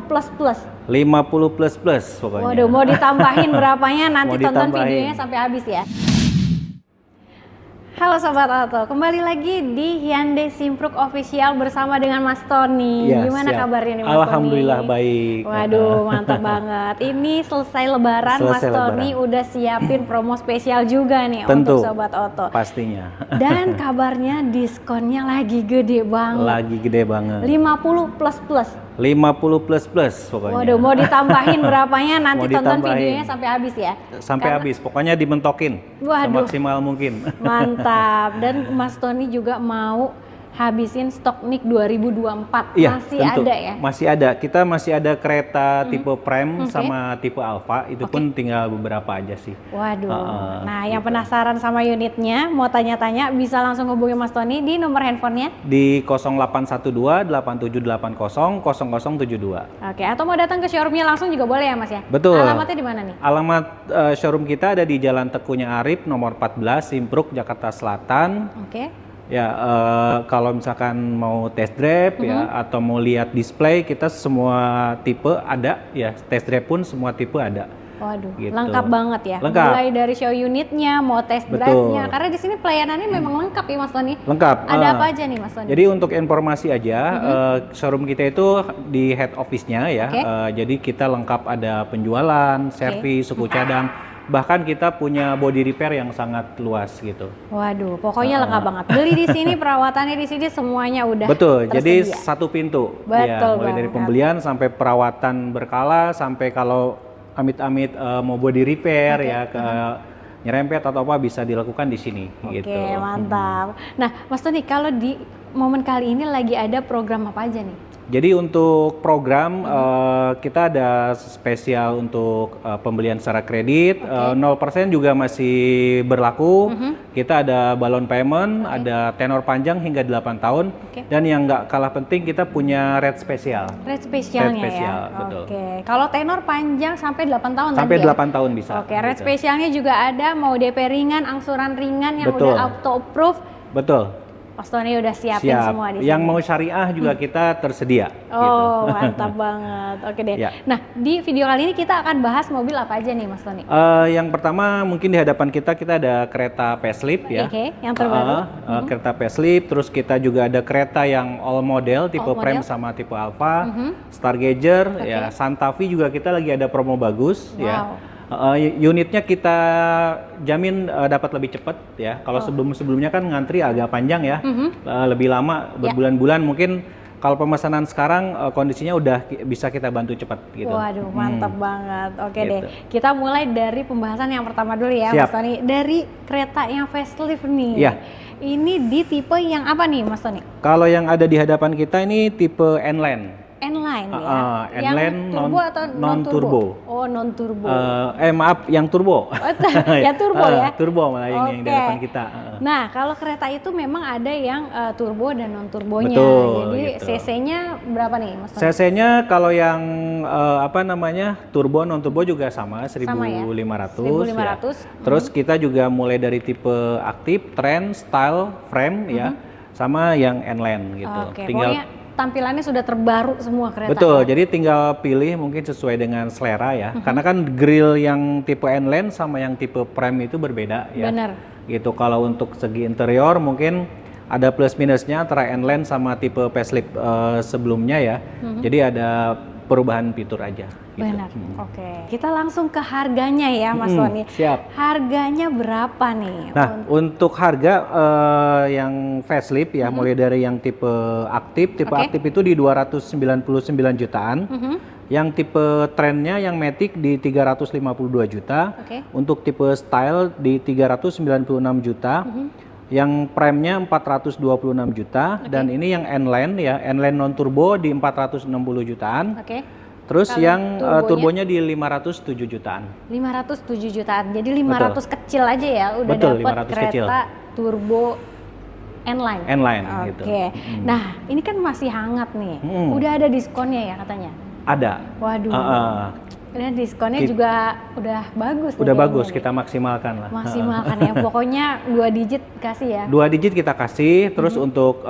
plus plus. 50 plus plus pokoknya. Waduh, mau ditambahin berapanya nanti Mau tonton ditambahin. videonya sampai habis ya. Halo Sobat Auto, kembali lagi di Hyundai Simpruk Official bersama dengan Mas Tony. Ya, Gimana siap. kabarnya nih Mas Alhamdulillah Tony? baik. Waduh, mantap banget. Ini selesai lebaran, Mas Tony udah siapin promo spesial juga nih Tentu, untuk Sobat Auto. pastinya. Dan kabarnya diskonnya lagi gede banget. Lagi gede banget. 50 plus plus. 50 plus plus pokoknya. Waduh, mau ditambahin berapanya nanti Mau tonton ditambahin. videonya sampai habis ya. Sampai habis, pokoknya dimentokin. Waduh. Semaksimal mungkin. Mantap. Dan Mas Tony juga mau habisin stok NIK 2024. Iya, Masih tentu. ada ya? Masih ada. Kita masih ada kereta tipe Prime sama tipe Alpha. Itu pun tinggal beberapa aja sih. Waduh. Nah, yang penasaran sama unitnya, mau tanya-tanya bisa langsung hubungi Mas Tony di nomor handphonenya Di 0812 8780 0072. Oke, atau mau datang ke showroomnya langsung juga boleh ya Mas ya? Betul. Alamatnya di mana nih? Alamat showroom kita ada di Jalan Tekunya Arif nomor 14 Simpruk Jakarta Selatan. Oke. Ya, kalau misalkan mau test drive ya atau mau lihat display, kita semua tipe ada ya, test drive pun semua tipe ada. Waduh, Gitu. lengkap banget ya. Lengkap. Mulai dari show unitnya, mau test drive-nya. Karena di sini pelayanannya memang lengkap ya Mas Tony. Lengkap. Ada apa aja nih Mas Tony? Jadi untuk informasi aja, showroom kita itu di head office-nya ya. Jadi kita lengkap ada penjualan, servis, suku cadang. Bahkan kita punya body repair yang sangat luas gitu. Waduh, pokoknya lengkap banget. Beli di sini, perawatannya di sini semuanya udah Betul, jadi tersedia. satu pintu. Betul Mulai dari banget. pembelian sampai perawatan berkala, sampai kalau amit-amit mau body repair ya ke nyerempet atau apa bisa dilakukan di sini. Oke, Gitu. mantap. Nah, Mas Tony, kalau di momen kali ini lagi ada program apa aja nih? Jadi untuk program kita ada spesial untuk pembelian secara kredit, 0% juga masih berlaku. Kita ada balon payment, ada tenor panjang hingga 8 tahun. Dan yang nggak kalah penting kita punya rate spesial. Rate spesialnya Rate spesial, ya? betul. Oke, kalau tenor panjang sampai 8 tahun Sampai tadi ya? 8 tahun bisa. Oke, rate gitu. spesialnya juga ada, mau DP ringan, angsuran ringan yang Betul. udah auto approve. Betul. Mas Tony udah siapin Siap. semua di Yang sini. mau syariah juga kita tersedia. Oh, gitu. mantap banget. Oke deh. Ya. Nah, di video kali ini kita akan bahas mobil apa aja nih Mas Tony? Yang pertama mungkin di hadapan kita ada kereta facelift ya. Oke, yang terbaru. Kereta facelift, terus kita juga ada kereta yang all model, tipe All Prime model. sama tipe Alpha, Stargazer, ya Santa Fe juga kita lagi ada promo bagus ya. Unitnya kita jamin dapat lebih cepat ya. Kalau sebelumnya kan ngantri agak panjang ya, lebih lama berbulan-bulan. Mungkin kalau pemesanan sekarang kondisinya udah bisa kita bantu cepat gitu. Waduh, mantap banget. Oke Gitu. deh, kita mulai dari pembahasan yang pertama dulu ya, Siap. Mas Tony. Dari kereta yang facelift nih. Iya. Ini di tipe yang apa nih, Mas Tony? Kalau yang ada di hadapan kita ini tipe N-Line. N-Line ya. N-Line yang turbo atau non-turbo. Oh, non-turbo. Maaf, yang turbo. Yang turbo ya? Turbo malah yang di Oke. depan kita. Nah, kalau kereta itu memang ada yang turbo dan non-turbonya. Betul, Jadi gitu. CC-nya berapa nih, Mas Tony? CC-nya kalau yang turbo non-turbo juga sama 1.500. Sama ya? 1.500. Ya. Terus kita juga mulai dari tipe aktif, trend, style, frame ya, sama yang N-Line gitu. Oke, pokoknya tampilannya sudah terbaru semua kereta. Betul, ya? jadi tinggal pilih mungkin sesuai dengan selera ya. Karena kan grill yang tipe N-Line sama yang tipe Prime itu berbeda ya. Benar. Gitu, kalau untuk segi interior mungkin ada plus minusnya antara N-Line sama tipe facelift sebelumnya ya. Jadi ada perubahan fitur aja. Gitu. Benar. Oke. Kita langsung ke harganya ya, Mas Tony. Siap. Harganya berapa nih? Nah, untuk harga yang facelift ya, mulai dari yang tipe aktif itu di 299 jutaan. Yang tipe trennya yang Matic di 352 juta. Untuk tipe style di 396 juta. Yang prime-nya 426 juta dan ini yang N-Line ya, N-Line non turbo di 460 jutaan. Terus Kalau yang turbonya di 507 jutaan. 507 jutaan. Jadi 500 kecil aja ya udah Betul, dapat 500 kereta kecil. turbo N-Line. N-Line gitu. Oke. Nah, ini kan masih hangat nih. Udah ada diskonnya ya katanya? Ada. Waduh. Ini diskonnya juga udah bagus. Udah bagus, nih. kita maksimalkan lah. Maksimalkan ya. Pokoknya 2 digit kasih ya. 2 digit kita kasih, terus untuk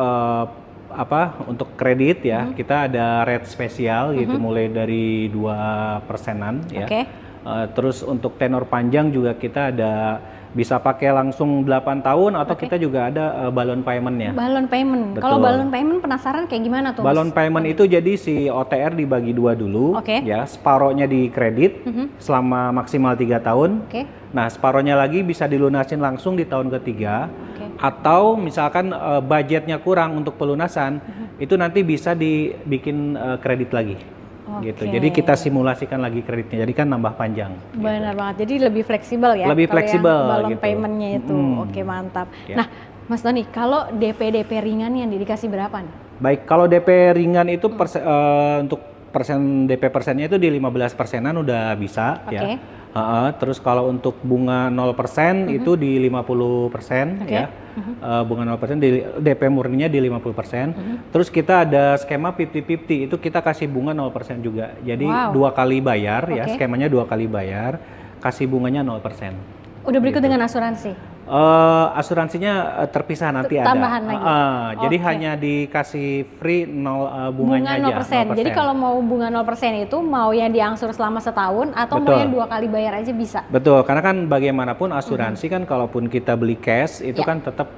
untuk kredit ya, kita ada rate spesial gitu, mulai dari 2%-an ya. Terus untuk tenor panjang juga kita ada bisa pakai langsung 8 tahun atau kita juga ada balloon payment-nya. Balloon payment. Kalau balloon payment penasaran kayak gimana tuh, Mas? Balloon payment itu jadi si OTR dibagi 2 dulu, ya, separohnya di kredit selama maksimal 3 tahun. Nah, separohnya lagi bisa dilunasin langsung di tahun ketiga. Atau misalkan budgetnya kurang untuk pelunasan, itu nanti bisa dibikin kredit lagi. Gitu. Jadi kita simulasikan lagi kreditnya, jadi kan nambah panjang. Benar banget. Jadi lebih fleksibel ya. Lebih fleksibel. Balloon paymentnya itu. Oke, mantap. Nah, Mas Doni, kalau DP ringan yang dikasih berapa nih? Baik, kalau DP ringan itu untuk DP persennya itu di 15%-an udah bisa ya. Terus kalau untuk bunga 0% itu di 50% ya. Bunga 0% di DP murninya di 50%. Terus kita ada skema 50-50, itu kita kasih bunga 0% juga. Jadi 2 kali bayar ya, skemanya 2 kali bayar, kasih bunganya 0%. Udah berikut dengan asuransi? Asuransinya terpisah nanti tambahan ada. Lagi. Jadi hanya dikasih free bunganya bunga 0%. 0%. Jadi kalau mau bunga 0% itu mau yang diangsur selama setahun atau mau yang 2 kali bayar aja bisa? Betul, karena kan bagaimanapun asuransi kan kalaupun kita beli cash itu kan tetap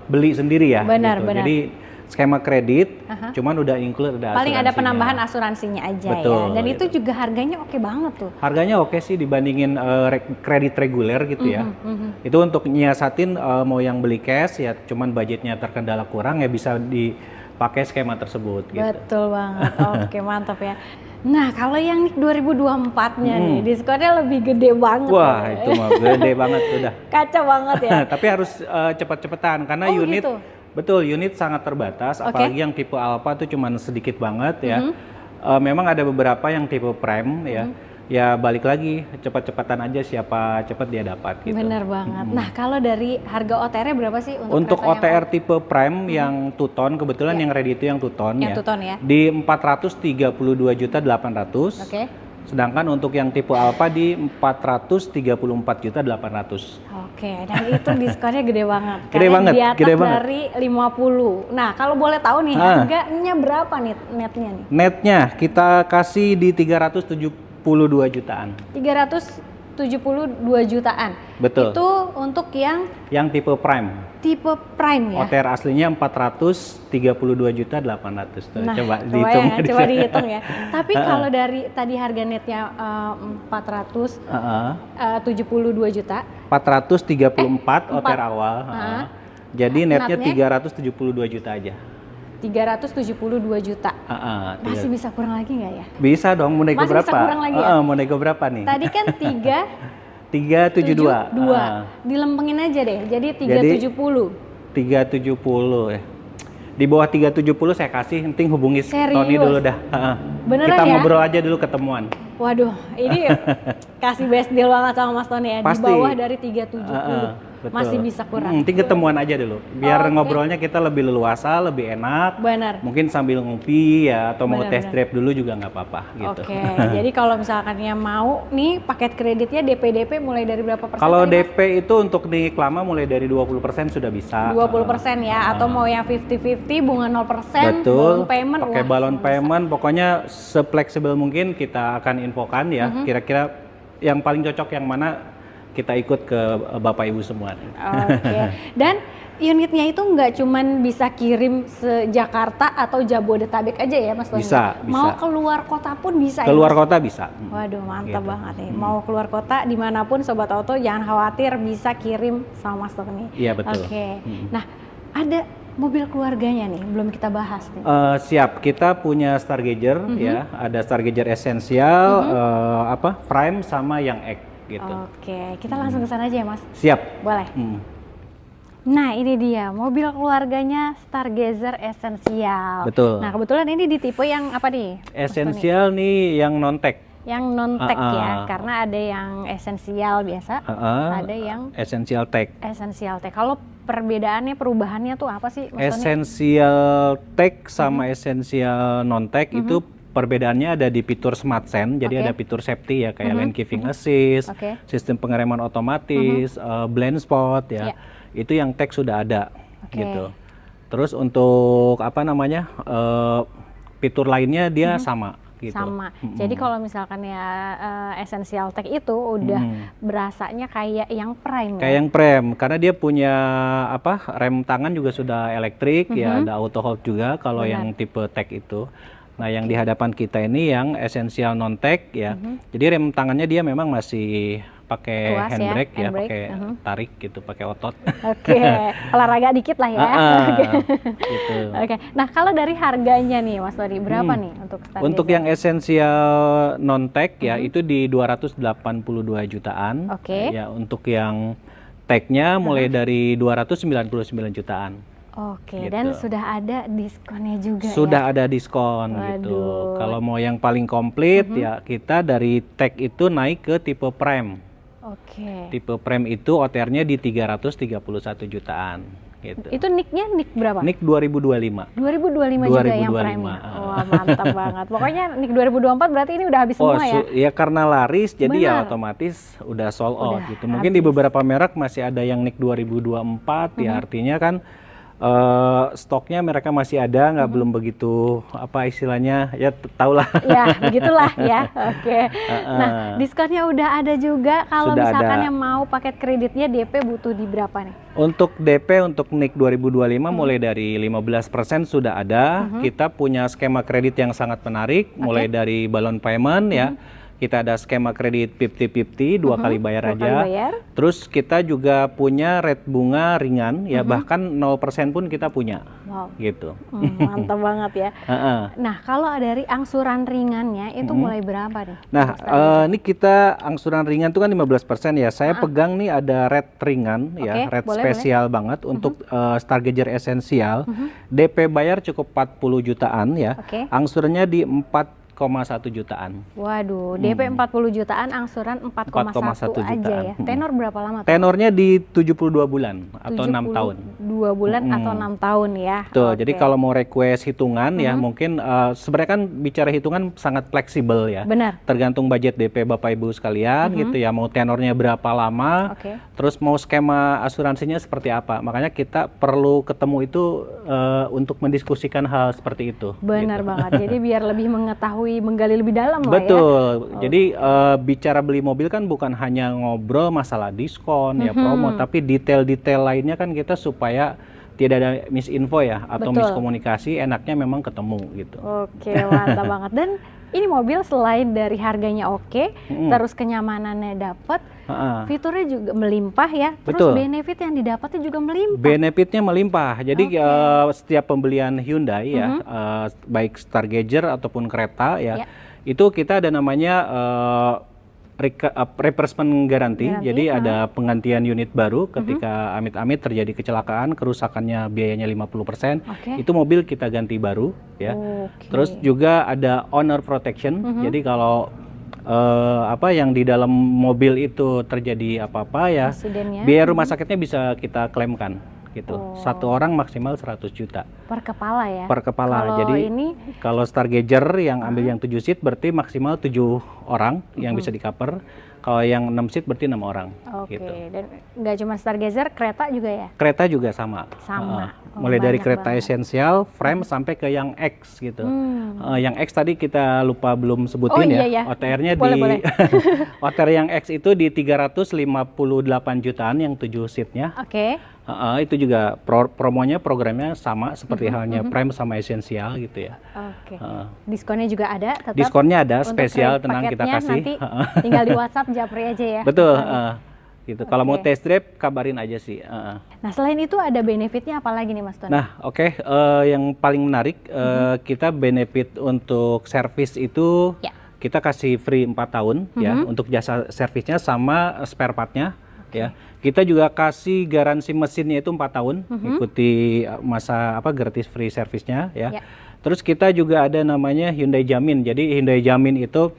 beli sendiri ya. Benar, gitu. benar. Jadi skema kredit, cuman udah include ada paling ada asuransinya. penambahan asuransinya aja. Betul, ya. Dan gitu. itu juga harganya oke banget tuh. Harganya oke sih dibandingin kredit reguler gitu ya. Itu untuk nyiasatin mau yang beli cash ya, cuman budgetnya terkendala kurang ya bisa dipakai skema tersebut. Gitu. Betul banget. Oke, mantap ya. Nah, kalau yang 2024-nya nih, diskonnya lebih gede banget. Wah, itu mah gede banget udah. Kacau banget ya. Tapi harus cepet-cepetan karena unit gitu? Betul, unit sangat terbatas, apalagi yang tipe Alpha tuh cuman sedikit banget ya. Memang ada beberapa yang tipe Prime ya. Ya balik lagi, cepat-cepatan aja siapa cepat dia dapat gitu. Bener banget. Nah, kalau dari harga OTR-nya berapa sih untuk OTR tipe Prime yang 2 ton, kebetulan yang ready itu yang 2 ton ya. 2 ton ya. Di 432.800.000. Sedangkan untuk yang tipe Alpha di 434.800.000. Oke, dan itu diskonnya gede banget. Gede banget, di atas gede banget. dari 50. Nah, kalau boleh tahu nih harganya berapa nih netnya nih? Netnya kita kasih di 372 jutaan. 372 jutaan. Betul. Itu untuk yang tipe Prime. Tipe Prime ya. OTR aslinya 432.800.000. Nah, coba dihitung. Coba dihitung ya. Tapi kalau dari tadi harga netnya 472 juta. 434 OTR awal. Jadi netnya 372 juta aja. 372 juta. Masih bisa kurang lagi nggak ya? Bisa dong, mau nego berapa? Masih bisa kurang lagi ya? Mau nego berapa nih? Tadi kan 372. Dilempengin aja deh, jadi 370. 370 ya. Di bawah 370 saya kasih, penting hubungi Tony dulu dah. Beneran kita ya? ngobrol aja dulu ketemuan. Waduh, ini kasih best deal banget sama Mas Tony ya. Pasti. Di bawah dari 370. Betul. Masih bisa kurang. Nanti ketemuan aja dulu, biar ngobrolnya kita lebih leluasa, lebih enak. Benar. Mungkin sambil ngopi ya, atau mau test drive dulu juga nggak apa-apa. Gitu. Oke, jadi kalau misalkan yang mau nih paket kreditnya DP mulai dari berapa persen? Kalau DP itu untuk di Klama mulai dari 20% sudah bisa. 20% ya, atau mau yang 50-50 bunga 0%, betul. Balloon payment. Pakai balloon payment, pokoknya se-fleksibel mungkin kita akan infokan ya. Kira-kira yang paling cocok yang mana? Kita ikut ke Bapak Ibu semua. Oke. Dan unitnya itu nggak cuman bisa kirim se-Jakarta atau Jabodetabek aja ya Mas Tony? Bisa. Mau keluar kota pun bisa keluar ya? Kota bisa. Waduh, mantap banget nih. Mau keluar kota dimanapun Sobat Auto jangan khawatir, bisa kirim sama Mas Tony. Iya betul. Oke. Nah, ada mobil keluarganya nih, belum kita bahas nih. Siap, kita punya Stargazer ya, ada Stargazer Essential, Prime sama yang X. Gitu. Oke, kita langsung ke sana aja ya Mas. Siap. Boleh. Nah ini dia mobil keluarganya Stargazer Essential. Betul. Nah kebetulan ini di tipe yang apa nih? Essential nih yang non-tech. Yang non-tech ya, karena ada yang Essential biasa, ada yang Essential Tech. Essential Tech. Kalau perbedaannya, perubahannya tuh apa sih Mas Tony? Essential Tech sama Essential non-tech itu perbedaannya ada di fitur Smart Sense, jadi ada fitur safety ya kayak lane keeping assist, sistem pengereman otomatis, blind spot ya. Itu yang tech sudah ada gitu. Terus untuk apa namanya fitur lainnya dia sama. Gitu. Sama. Jadi kalau misalkan ya Essential Tech itu udah berasanya kayak yang Prime. Kayak yang Prime, karena dia punya apa rem tangan juga sudah elektrik, ya ada auto hold juga kalau yang tipe Tech itu. Nah yang di hadapan kita ini yang Essential Non Tech ya. Jadi rem tangannya dia memang masih pakai handbrake ya, pakai tarik gitu, pakai otot. Oke, olahraga dikit lah ya. Gitu. Oke, nah kalau dari harganya nih Mas Dodi, berapa nih untuk Stargazer? Untuk yang Essential Non Tech ya itu di 282 jutaan. Ya untuk yang Tech-nya mulai dari 299 jutaan. Oke, dan sudah ada diskonnya juga Sudah ya? ada diskon gitu. Kalau mau yang paling komplit ya kita dari Tech itu naik ke tipe Prime. Tipe Prime itu OTR-nya di 331 jutaan gitu. Itu NIK-nya NIK berapa? NIK 2025. 2025 juga yang Prime. Wah, mantap banget. Pokoknya NIK 2024 berarti ini udah habis semua ya? Ya karena laris jadi ya otomatis udah sold out gitu. Mungkin di beberapa merek masih ada yang NIK 2024 ya artinya kan stoknya mereka masih ada, nggak belum begitu apa istilahnya ya tahulah. Ya begitulah ya. Oke. Nah diskonnya udah ada juga kalau misalkan yang mau paket kreditnya DP butuh di berapa nih? Untuk DP untuk NIK 2025 mulai dari 15% sudah ada. Kita punya skema kredit yang sangat menarik mulai dari balon payment ya. Kita ada skema kredit 50-50, 2 kali bayar aja. Terus kita juga punya rate bunga ringan, ya bahkan 0% pun kita punya. Wow. Gitu. Mantap banget ya. Nah, kalau dari angsuran ringannya itu mulai berapa nih? Nah, ini kita angsuran ringan itu kan 15% ya. Saya pegang nih ada rate ringan, ya, rate spesial banget untuk Stargazer Essential. DP bayar cukup 40 jutaan ya. Angsurannya di 4,1 jutaan. Waduh, DP 40 jutaan, angsuran 4,1 aja ya. Tenor berapa lama? Tenornya di 72 bulan atau 6 tahun. 2 bulan atau 6 tahun ya. Tuh, jadi kalau mau request hitungan ya mungkin sebenarnya kan bicara hitungan sangat fleksibel ya. Benar. Tergantung budget DP Bapak Ibu sekalian gitu ya, mau tenornya berapa lama, terus mau skema asuransinya seperti apa. Makanya kita perlu ketemu itu untuk mendiskusikan hal seperti itu. Benar banget. Jadi biar lebih menggali lebih dalam lah ya. Betul. Jadi bicara beli mobil kan bukan hanya ngobrol masalah diskon ya promo, tapi detail-detail lainnya kan kita supaya tidak ada misinfo ya atau miskomunikasi, enaknya memang ketemu gitu. Oke, mantap banget. Dan ini mobil selain dari harganya terus kenyamanannya dapat, fiturnya juga melimpah ya. Terus benefit yang didapatnya juga melimpah. Benefitnya melimpah. Jadi setiap pembelian Hyundai ya, baik Stargazer ataupun kereta ya, itu kita ada namanya replacement garanti. Jadi ada penggantian unit baru ketika amit-amit terjadi kecelakaan, kerusakannya biayanya 50%, itu mobil kita ganti baru ya. Terus juga ada owner protection. Jadi kalau apa yang di dalam mobil itu terjadi apa-apa ya, biaya rumah sakitnya bisa kita klaimkan gitu. Satu orang maksimal 100 juta. Per kepala ya? Per kepala. Jadi kalau Stargazer yang ambil yang 7 seat berarti maksimal 7 orang yang bisa di cover. Kalau yang 6 seat berarti 6 orang. Gitu. Dan nggak cuma Stargazer, kereta juga ya? Kereta juga sama. Mulai dari kereta Essential, frame sampai ke yang X gitu. Yang X tadi kita lupa belum sebutin ya. OTR-nya di OTR yang X itu di 358 jutaan yang 7 seatnya. Itu juga promonya, programnya sama seperti halnya Prime sama Essential gitu ya. Diskonnya juga ada tetap? Diskonnya ada, spesial, tenang kita kasih. Nanti tinggal di WhatsApp Japri aja ya? Betul. Gitu. Kalau mau test drive kabarin aja sih. Nah selain itu ada benefitnya apa lagi nih Mas Tony? Nah yang paling menarik kita benefit untuk servis itu kita kasih free 4 tahun ya untuk jasa servisnya sama spare partnya ya. Kita juga kasih garansi mesinnya itu 4 tahun, ikuti masa gratis free servisnya ya. Terus kita juga ada namanya Hyundai Jamin. Jadi Hyundai Jamin itu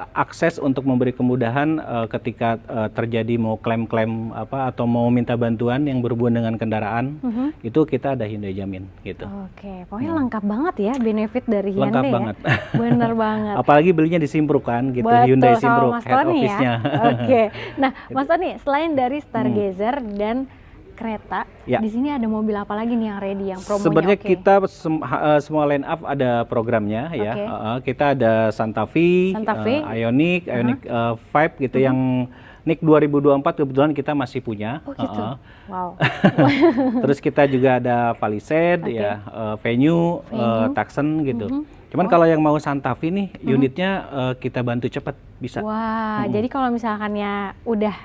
akses untuk memberi kemudahan ketika terjadi mau klaim-klaim atau mau minta bantuan yang berhubungan dengan kendaraan, itu kita ada Hyundai Jamin gitu. Pokoknya lengkap banget ya benefit dari Hyundai. Lengkap banget. Bener banget. Apalagi belinya di Simpruk kan gitu. Betul, Hyundai Simpruk Mas head Tony office-nya. Ya? Nah Mas Tony, selain dari Stargazer dan kereta, di sini ada mobil apa lagi nih yang ready, yang promonya sebenarnya kita semua line up ada programnya ya. Kita ada Santa Fe, Ioniq 5 gitu yang NIK 2024 kebetulan kita masih punya. Oh gitu. Wow. Terus kita juga ada Palisade ya, Venue, Tucson gitu. Cuman kalau yang mau Santa Fe nih unitnya kita bantu cepat bisa. Wah, jadi kalau misalkannya udah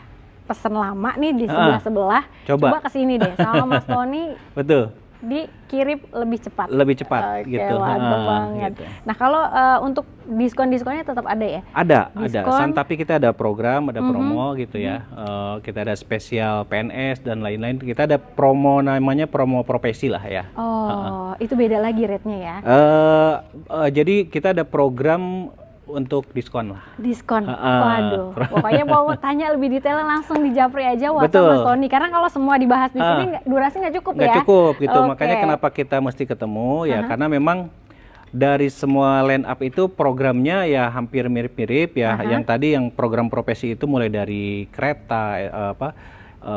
pesen lama nih di sebelah-sebelah, coba kesini deh sama Mas Tony. Betul. Dikirim lebih cepat. Lebih cepat gitu. Mantap banget. Gitu. Nah kalau untuk diskon-diskonnya tetap ada ya? Ada. Santa Fe kita ada program, ada promo gitu ya. Kita ada spesial PNS dan lain-lain. Kita ada promo namanya promo profesi lah ya. Oh, itu beda lagi rate-nya ya? Jadi kita ada program untuk diskon lah. Diskon, waduh. Pokoknya mau tanya lebih detail langsung di Japri aja WhatsApp Mas Tony. Karena kalau semua dibahas di sini durasi nggak cukup ya. Nggak cukup gitu, makanya kenapa kita mesti ketemu ya karena memang dari semua line up itu programnya ya hampir mirip-mirip ya. Yang tadi yang program profesi itu mulai dari kereta,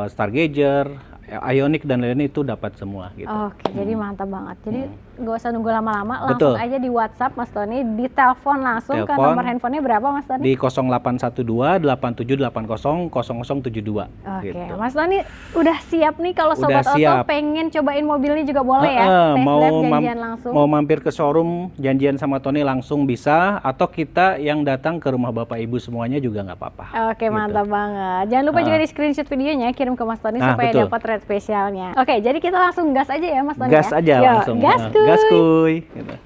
Stargazer, Ioniq dan lain-lain itu dapat semua gitu. Oke, jadi mantap banget. Jadi nggak usah nunggu lama-lama, langsung aja di WhatsApp Mas Tony, di telepon langsung ke nomor handphonenya berapa Mas Tony? Di 0812 8780 0072. Oke, gitu. Mas Tony udah siap nih kalau Sobat Oto pengen cobain mobilnya juga boleh ya? Janjian langsung. Mau mampir ke showroom, janjian sama Tony langsung bisa, atau kita yang datang ke rumah Bapak Ibu semuanya juga nggak apa-apa. Oke, mantap banget. Jangan lupa juga di screenshot videonya, kirim ke Mas Tony supaya dapat rate spesialnya. Oke, jadi kita langsung gas aja ya Mas Tony. Gas aja langsung. Gaskuy. Gaskuy. Gitu.